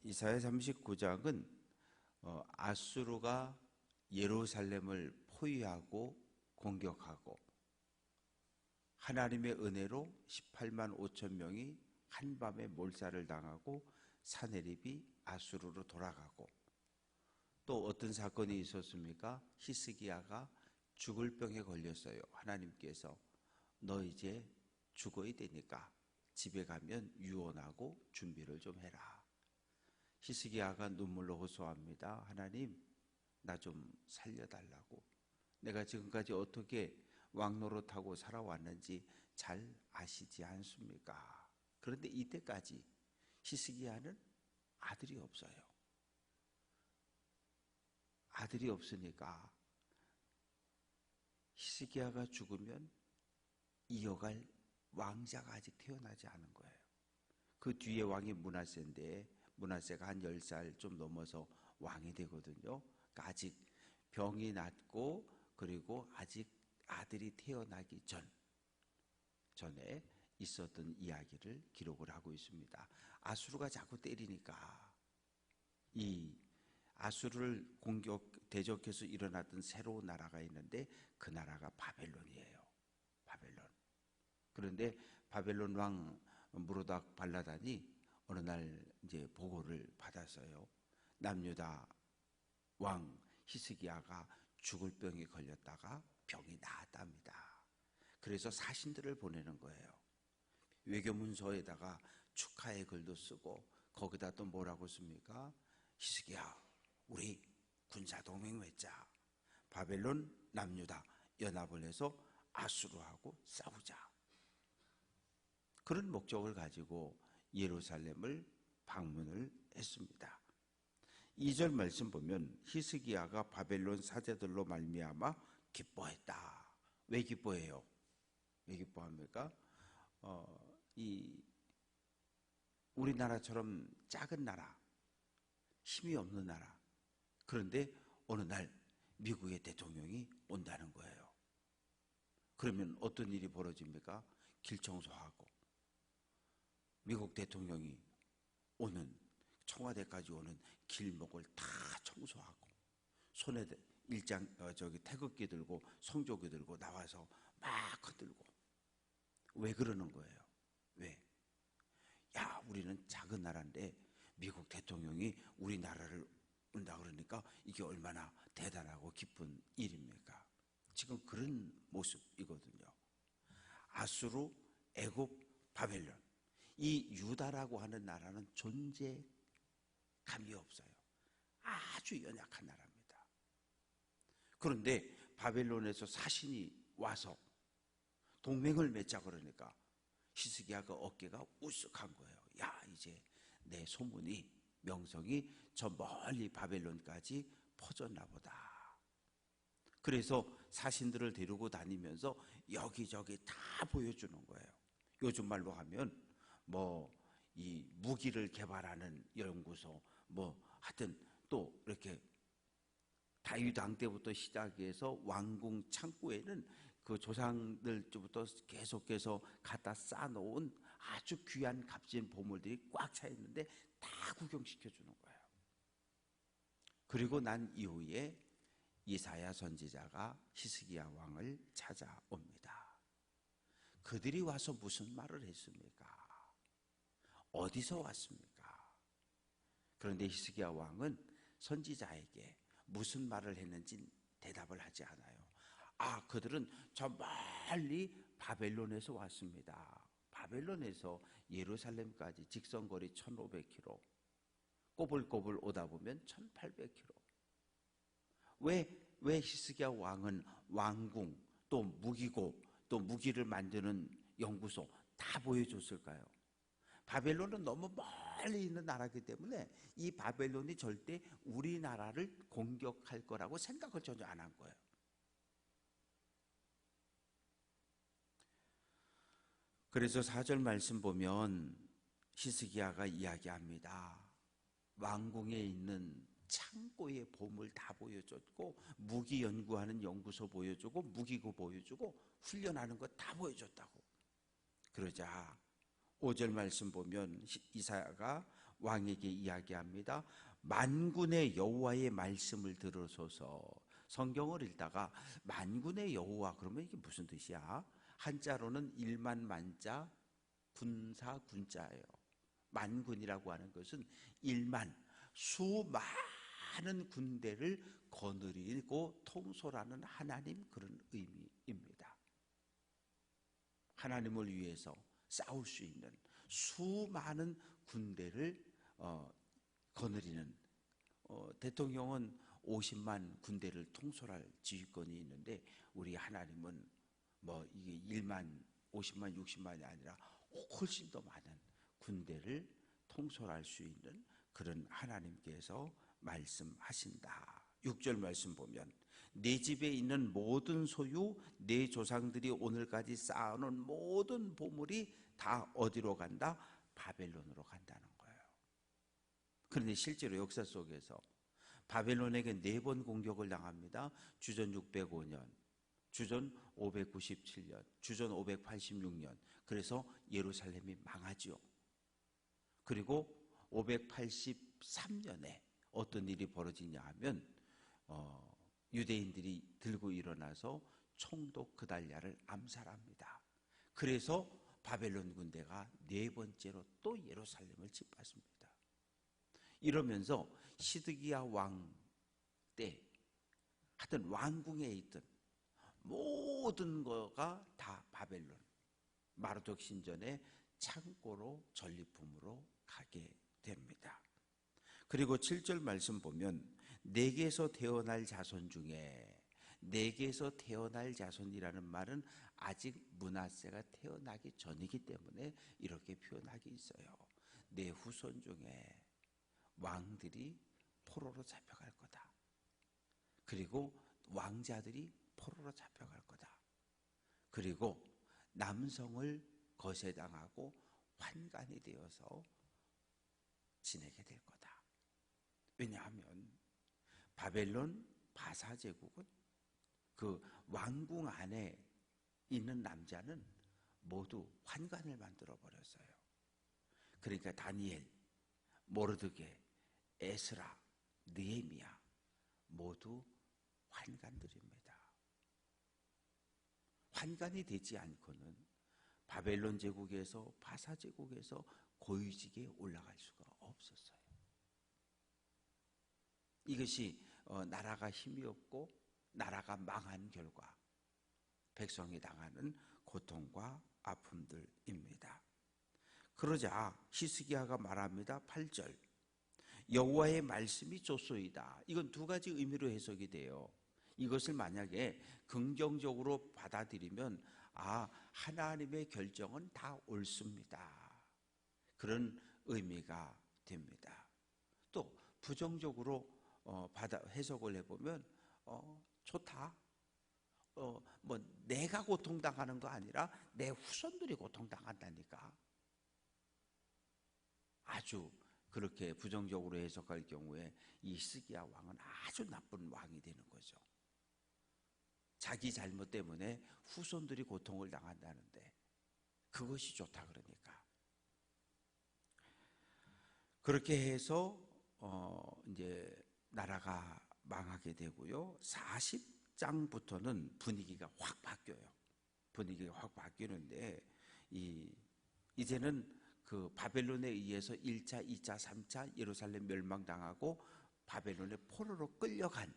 이사야 39장은 아수르가 예루살렘을 포위하고 공격하고 하나님의 은혜로 18만 5천 명이 한밤에 몰살을 당하고 사내립이 아수르로 돌아가고, 또 어떤 사건이 있었습니까? 히스기야가 죽을 병에 걸렸어요. 하나님께서 너 이제 죽어야 되니까 집에 가면 유언하고 준비를 좀 해라. 히스기야가 눈물로 호소합니다. 하나님, 나 좀 살려달라고. 내가 지금까지 어떻게 왕노릇하고 살아왔는지 잘 아시지 않습니까? 그런데 이때까지 히스기야는 아들이 없어요. 아들이 없으니까 히스기야가 죽으면 이어갈 왕자가 아직 태어나지 않은 거예요. 그 뒤에 왕이 므낫세인데, 므낫세가 한 10살 좀 넘어서 왕이 되거든요. 그러니까 아직 병이 낫고, 그리고 아직 아들이 태어나기 전에 있었던 이야기를 기록을 하고 있습니다. 아수르가 자꾸 때리니까 이 아수르를 대적해서 일어났던 새로운 나라가 있는데, 그 나라가 바벨론이에요. 바벨론. 그런데 바벨론 왕 무로닥 발라단이 어느 날 이제 보고를 받았어요. 남유다 왕 히스기야가 죽을 병에 걸렸다가 병이 나았답니다. 그래서 사신들을 보내는 거예요. 외교문서에다가 축하의 글도 쓰고, 거기다 또 뭐라고 씁니까? 히스기야, 우리 군사동맹 맺자. 바벨론, 남유다 연합을 해서 아수르하고 싸우자. 그런 목적을 가지고 예루살렘을 방문을 했습니다. 2절 말씀 보면 히스기야가 바벨론 사제들로 말미암아 기뻐했다. 왜 기뻐해요? 왜 기뻐합니까? 우리나라처럼 작은 나라, 힘이 없는 나라. 그런데 어느 날 미국의 대통령이 온다는 거예요. 그러면 어떤 일이 벌어집니까? 길 청소하고, 미국 대통령이 오는, 청와대까지 오는 길목을 다 청소하고, 손에 태극기 들고 성조기 들고 나와서 막 흔들고. 왜 그러는 거예요? 왜? 야, 우리는 작은 나라인데 미국 대통령이 우리나라를 온다 그러니까 이게 얼마나 대단하고 기쁜 일입니까? 지금 그런 모습이거든요. 아수르, 애굽, 바벨론, 이 유다라고 하는 나라는 존재감이 없어요. 아주 연약한 나라입니다. 그런데 바벨론에서 사신이 와서 동맹을 맺자 그러니까 히스기야가 어깨가 우쓱한 거예요. 야, 이제 내 소문이, 명성이 저 멀리 바벨론까지 퍼졌나 보다. 그래서 사신들을 데리고 다니면서 여기저기 다 보여주는 거예요. 요즘 말로 하면 이 무기를 개발하는 연구소, 하여튼 또 이렇게 다윗 왕 때부터 시작해서 왕궁 창고에는 그 조상들부터 계속해서 갖다 쌓아놓은 아주 귀한 값진 보물들이 꽉 차 있는데 다 구경시켜 주는 거예요. 그리고 난 이후에 이사야 선지자가 히스기야 왕을 찾아옵니다. 그들이 와서 무슨 말을 했습니까? 어디서 왔습니까? 그런데 히스기야 왕은 선지자에게 무슨 말을 했는지 대답을 하지 않아요. 그들은 저 멀리 바벨론에서 왔습니다. 바벨론에서 예루살렘까지 직선거리 1500km, 꼬불꼬불 오다 보면 1800km. 왜 히스기야 왕은 왕궁, 또 무기고, 또 무기를 만드는 연구소 다 보여줬을까요? 바벨론은 너무 멀리 있는 나라이기 때문에 이 바벨론이 절대 우리나라를 공격할 거라고 생각을 전혀 안 한 거예요. 그래서 4절 말씀 보면 히스기야가 이야기합니다. 왕궁에 있는 창고의 보물 다 보여줬고, 무기 연구하는 연구소 보여주고, 무기고 보여주고, 훈련하는 거 다 보여줬다고. 그러자 5절 말씀 보면 이사야가 왕에게 이야기합니다. 만군의 여호와의 말씀을 들으소서. 성경을 읽다가 만군의 여호와 그러면 이게 무슨 뜻이야? 한자로는 일만 만자 군사 군자예요. 만군이라고 하는 것은 일만, 수많은 군대를 거느리고 통솔하는 하나님, 그런 의미입니다. 하나님을 위해서 싸울 수 있는 수많은 군대를 거느리는, 대통령은 50만 군대를 통솔할 지휘권이 있는데 우리 하나님은 뭐 이게 1만, 50만, 60만이 아니라 훨씬 더 많은 군대를 통솔할 수 있는 그런 하나님께서 말씀하신다. 6절 말씀 보면 내 집에 있는 모든 소유, 내 조상들이 오늘까지 쌓아놓은 모든 보물이 다 어디로 간다? 바벨론으로 간다는 거예요. 그런데 실제로 역사 속에서 바벨론에게 4번 공격을 당합니다. 주전 605년, 주전 597년, 주전 586년. 그래서 예루살렘이 망하죠. 그리고 583년에 어떤 일이 벌어지냐 하면 유대인들이 들고 일어나서 총독 그달랴를 암살합니다. 그래서 바벨론 군대가 4번째로 또 예루살렘을 짓밟습니다. 이러면서 시드기야 왕 때 하여튼 왕궁에 있던 모든 거가 다 바벨론 마르독 신전의 창고로 전리품으로 가게 됩니다. 그리고 7절 말씀 보면 내게서 태어날 자손 중에, 내게서 태어날 자손이라는 말은 아직 므낫세가 태어나기 전이기 때문에 이렇게 표현하기 있어요. 내 후손 중에 왕들이 포로로 잡혀갈 거다. 그리고 왕자들이 포로로 잡혀갈 거다. 그리고 남성을 거세당하고 환관이 되어서 지내게 될 거다. 왜냐하면 바벨론 바사 제국은 그 왕궁 안에 있는 남자는 모두 환관을 만들어 버렸어요. 그러니까 다니엘, 모르드게, 에스라, 느헤미야 모두 환관들입니다. 환관이 되지 않고는 바벨론 제국에서, 바사 제국에서 고위직에 올라갈 수가 없었어요. 이것이 나라가 힘이 없고 나라가 망한 결과 백성이 당하는 고통과 아픔들입니다. 그러자 히스기야가 말합니다. 8절 여호와의 말씀이 좋소이다. 이건 두 가지 의미로 해석이 돼요. 이것을 만약에 긍정적으로 받아들이면 하나님의 결정은 다 옳습니다. 그런 의미가 됩니다. 또 부정적으로 해석을 해보면 좋다. 뭐 내가 고통당하는 거 아니라 내 후손들이 고통당한다니까. 아주 그렇게 부정적으로 해석할 경우에 이 히스기야 왕은 아주 나쁜 왕이 되는 거죠. 자기 잘못 때문에 후손들이 고통을 당한다는데 그것이 좋다 그러니까. 그렇게 해서 이제 나라가 망하게 되고요. 40장부터는 분위기가 확 바뀌어요. 분위기가 확 바뀌는데 이제는 그 바벨론에 의해서 1차, 2차, 3차 예루살렘 멸망당하고 바벨론의 포로로 끌려간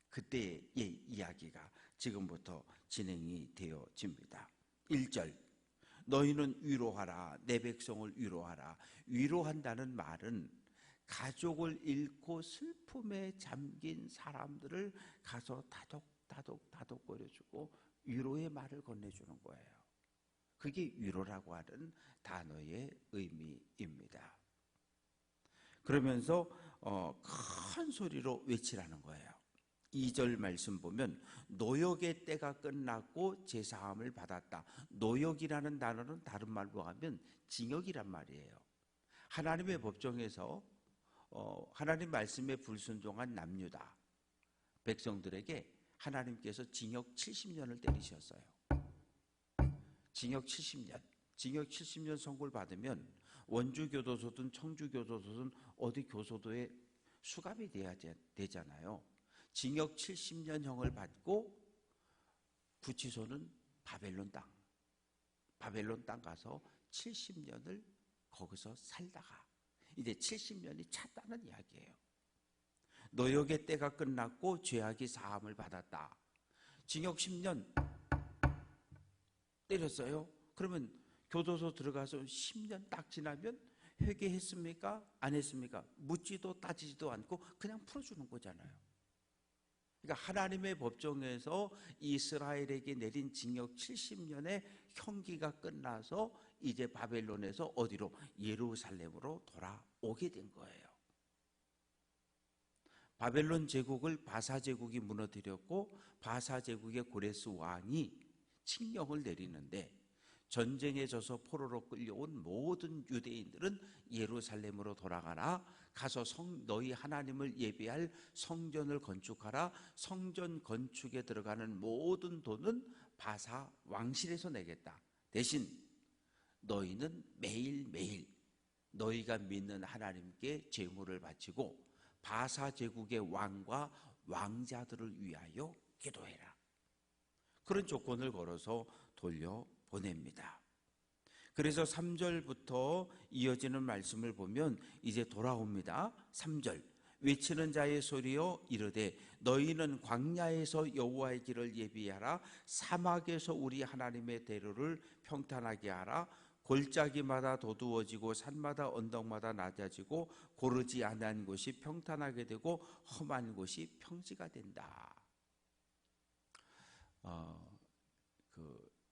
그때의 이야기가 지금부터 진행이 되어집니다. 1절 너희는 위로하라. 내 백성을 위로하라. 위로한다는 말은 가족을 잃고 슬픔에 잠긴 사람들을 가서 다독거려주고 위로의 말을 건네주는 거예요. 그게 위로라고 하는 단어의 의미입니다. 그러면서 큰 소리로 외치라는 거예요. 2절 말씀 보면 노역의 때가 끝났고 제사함을 받았다. 노역이라는 단어는 다른 말로 하면 징역이란 말이에요. 하나님의 법정에서 하나님 말씀에 불순종한 남유다 백성들에게 하나님께서 징역 70년을 때리셨어요. 징역 70년 선고를 받으면 원주 교도소든 청주 교도소든 어디 교도소에 수감이 돼야 되잖아요. 징역 70년형을 받고 구치소는 바벨론 땅 가서 70년을 거기서 살다가 이제 70년이 찼다는 이야기예요. 노역의 때가 끝났고 죄악이 사함을 받았다. 징역 10년 때렸어요. 그러면 교도소 들어가서 10년 딱 지나면 회개했습니까? 안 했습니까? 묻지도 따지지도 않고 그냥 풀어주는 거잖아요. 그러니까 하나님의 법정에서 이스라엘에게 내린 징역 70년의 형기가 끝나서 이제 바벨론에서 어디로? 예루살렘으로 돌아오게 된 거예요. 바벨론 제국을 바사 제국이 무너뜨렸고 바사 제국의 고레스 왕이 칙령을 내리는데 전쟁에 져서 포로로 끌려온 모든 유대인들은 예루살렘으로 돌아가라. 가서 너희 하나님을 예배할 성전을 건축하라. 성전 건축에 들어가는 모든 돈은 바사 왕실에서 내겠다. 대신 너희는 매일매일 너희가 믿는 하나님께 제물을 바치고 바사 제국의 왕과 왕자들을 위하여 기도해라. 그런 조건을 걸어서 돌려보냅니다. 그래서 3절부터 이어지는 말씀을 보면 이제 돌아옵니다. 3절 외치는 자의 소리여 이르되 너희는 광야에서 여호와의 길을 예비하라. 사막에서 우리 하나님의 대로를 평탄하게 하라. 골짜기마다 도두어지고 산마다 언덕마다 낮아지고 고르지 아니한 곳이 평탄하게 되고 험한 곳이 평지가 된다.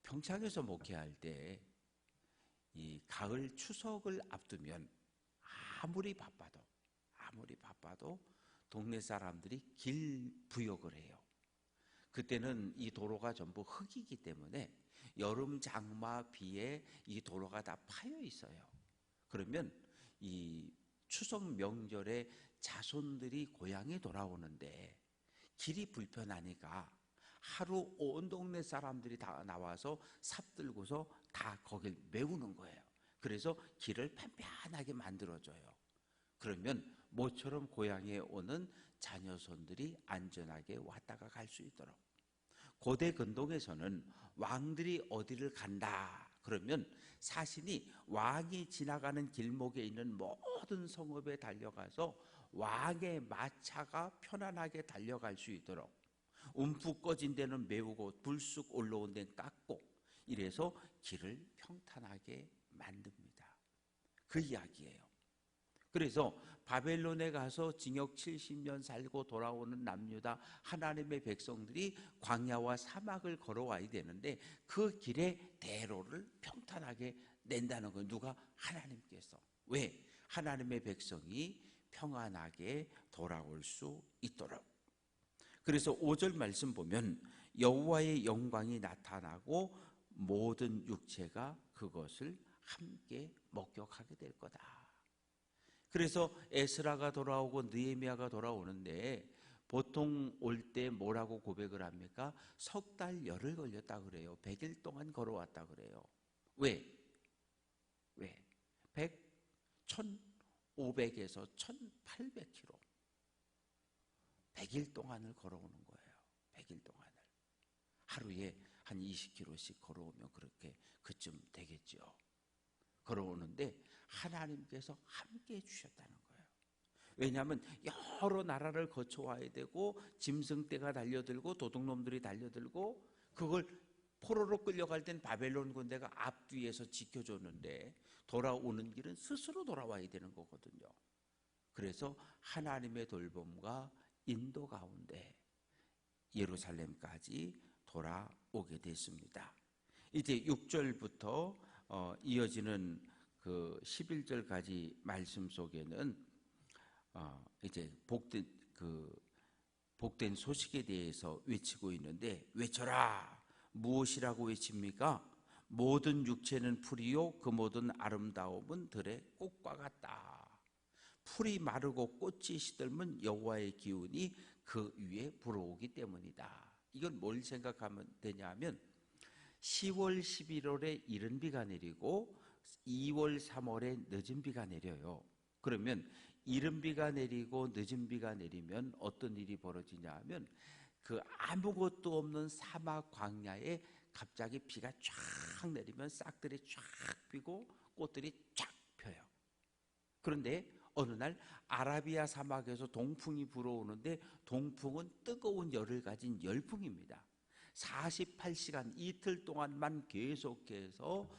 평창에서 목회할 때 이 가을 추석을 앞두면 아무리 바빠도 동네 사람들이 길 부욕을 해요. 그때는 이 도로가 전부 흙이기 때문에 여름 장마 비에 이 도로가 다 파여 있어요. 그러면 이 추석 명절에 자손들이 고향에 돌아오는데 길이 불편하니까 하루 온 동네 사람들이 다 나와서 삽 들고서 다 거길 메우는 거예요. 그래서 길을 편편하게 만들어줘요. 그러면 모처럼 고향에 오는 자녀손들이 안전하게 왔다가 갈 수 있도록. 고대 근동에서는 왕들이 어디를 간다 그러면 사신이 왕이 지나가는 길목에 있는 모든 성읍에 달려가서 왕의 마차가 편안하게 달려갈 수 있도록 움푹 꺼진 데는 메우고 불쑥 올라온 데는 깎고 이래서 길을 평탄하게 만듭니다. 그 이야기예요. 그래서 바벨론에 가서 징역 70년 살고 돌아오는 남유다 하나님의 백성들이 광야와 사막을 걸어와야 되는데 그 길의 대로를 평탄하게 낸다는 거예요. 누가? 하나님께서. 왜? 하나님의 백성이 평안하게 돌아올 수 있도록. 그래서 5절 말씀 보면 여호와의 영광이 나타나고 모든 육체가 그것을 함께 목격하게 될 거다. 그래서 에스라가 돌아오고 느헤미야가 돌아오는데 보통 올 때 뭐라고 고백을 합니까? 석 달 열흘 걸렸다 그래요. 100일 동안 걸어왔다 그래요. 왜? 1500에서 1800km 100일 동안을 걸어오는 거예요. 100일 동안을 하루에 한 20km씩 걸어오면 그렇게 그쯤 되겠죠. 걸어오는데 하나님께서 함께 해주셨다는 거예요. 왜냐하면 여러 나라를 거쳐와야 되고 짐승떼가 달려들고 도둑놈들이 달려들고 그걸 포로로 끌려갈 땐 바벨론 군대가 앞뒤에서 지켜줬는데 돌아오는 길은 스스로 돌아와야 되는 거거든요. 그래서 하나님의 돌봄과 인도 가운데 예루살렘까지 돌아오게 됐습니다. 이제 6절부터 이어지는 그 11절까지 말씀 속에는 이제 복된 소식에 대해서 외치고 있는데 외쳐라. 무엇이라고 외칩니까? 모든 육체는 풀이요 그 모든 아름다움은 들의 꽃과 같다. 풀이 마르고 꽃이 시들면 여호와의 기운이 그 위에 불어오기 때문이다. 이건 뭘 생각하면 되냐 하면 10월 11월에 이른 비가 내리고 2월, 3월에 늦은 비가 내려요. 그러면 이른 비가 내리고 늦은 비가 내리면 어떤 일이 벌어지냐 하면 그 아무것도 없는 사막 광야에 갑자기 비가 쫙 내리면 싹들이 쫙 피고 꽃들이 쫙 펴요. 그런데 어느 날 아라비아 사막에서 동풍이 불어오는데 동풍은 뜨거운 열을 가진 열풍입니다. 48시간 이틀 동안만 계속해서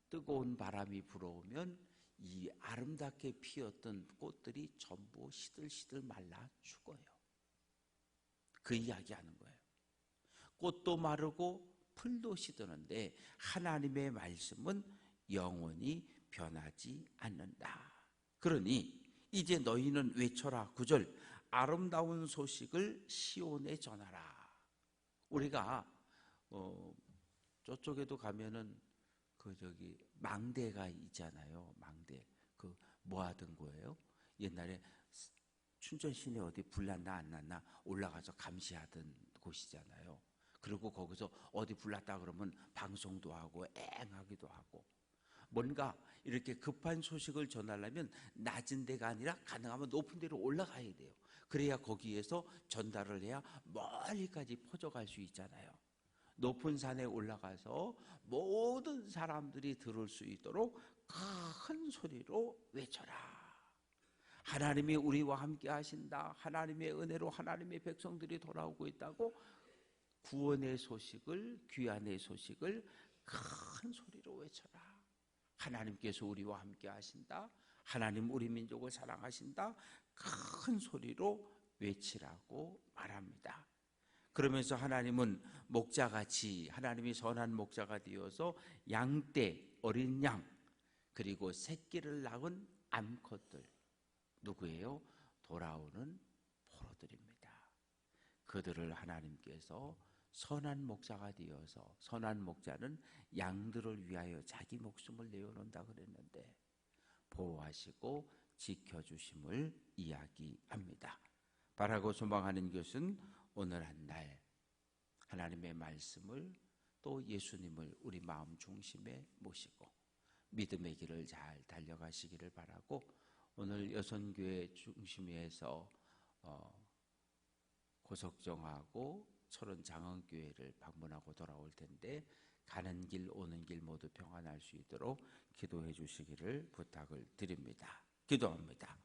뜨거운 바람이 불어오면 이 아름답게 피었던 꽃들이 전부 시들시들 말라 죽어요. 그 이야기하는 거예요. 꽃도 마르고 풀도 시드는데 하나님의 말씀은 영원히 변하지 않는다. 그러니 이제 너희는 외쳐라. 9절 아름다운 소식을 시온에 전하라. 우리가 저쪽에도 가면은 망대가 있잖아요. 망대. 그 뭐 하던 거예요? 옛날에 춘천시내 어디 불났나 안 났나 올라가서 감시하던 곳이잖아요. 그리고 거기서 어디 불났다 그러면 방송도 하고 앵하기도 하고, 뭔가 이렇게 급한 소식을 전하려면 낮은 데가 아니라 가능하면 높은 데로 올라가야 돼요. 그래야 거기에서 전달을 해야 멀리까지 퍼져갈 수 있잖아요. 높은 산에 올라가서 모든 사람들이 들을 수 있도록 큰 소리로 외쳐라. 하나님이 우리와 함께 하신다. 하나님의 은혜로 하나님의 백성들이 돌아오고 있다고 구원의 소식을, 귀환의 소식을 큰 소리로 외쳐라. 하나님께서 우리와 함께 하신다. 하나님 우리 민족을 사랑하신다. 큰 소리로 외치라고 말합니다. 그러면서 하나님은 목자같이, 하나님이 선한 목자가 되어서 양떼, 어린 양, 그리고 새끼를 낳은 암컷들, 누구예요? 돌아오는 포로들입니다. 그들을 하나님께서 선한 목자가 되어서, 선한 목자는 양들을 위하여 자기 목숨을 내어놓는다 그랬는데 보호하시고 지켜주심을 이야기합니다. 바라고 소망하는 것은 오늘 한 날 하나님의 말씀을, 또 예수님을 우리 마음 중심에 모시고 믿음의 길을 잘 달려가시기를 바라고, 오늘 여선교회 중심에서 고석정하고 철원 장흥교회를 방문하고 돌아올 텐데 가는 길 오는 길 모두 평안할 수 있도록 기도해 주시기를 부탁을 드립니다. 기도합니다.